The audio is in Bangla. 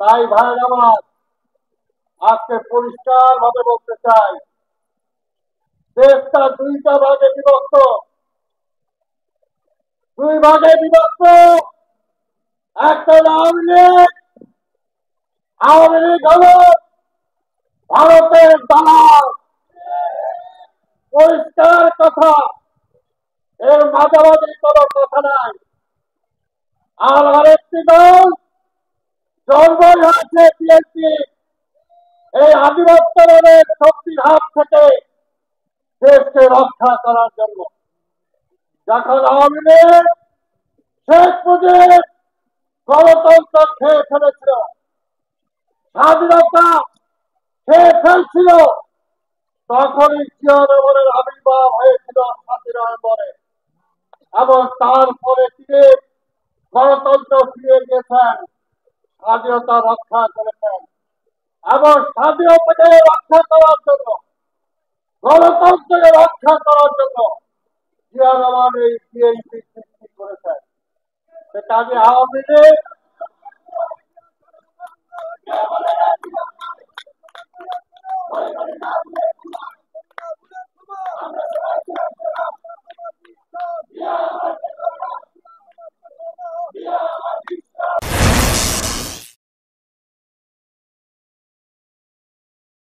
তাই ভাই আমার আজকে পরিষ্কার ভাবে বলতে চাই, দেশটা দুইটা ভাগে বিভক্ত। দুই ভাগে বিভক্ত। একটা হলো আওয়ামী লীগ। আওয়ামী লীগ হলো ভারতের দালাল। পরিষ্কার কথা, এর মাঝামাঝি কোনো কথা নাই। আর আরেকটি দল জন্মই হয়েছে বিএনপি, এই আধিপত্যবাদের শক্তির হাত থেকে দেশকে রক্ষা করার জন্য। যখন আওয়ামী লীগ শেখ মুজিব গণতন্ত্র খেয়ে ফেলেছিল, স্বাধীনতা খেয়ে ফেলছিল, তখনই জিয়া রহমানের আবির্ভাব হয়েছিল স্বাধীনতার পরে। এবং তারপরে তিনি গণতন্ত্র ফিরিয়ে দিয়েছেন, স্বাধীনতা রক্ষা করেছেন। এবং স্বাধীনতাকে রক্ষা করার জন্য, গণতন্ত্রকে রক্ষা করার জন্য জিয়া রহমান এই বিএনপি সৃষ্টি করেছেন। সেটা আওয়ামী লীগ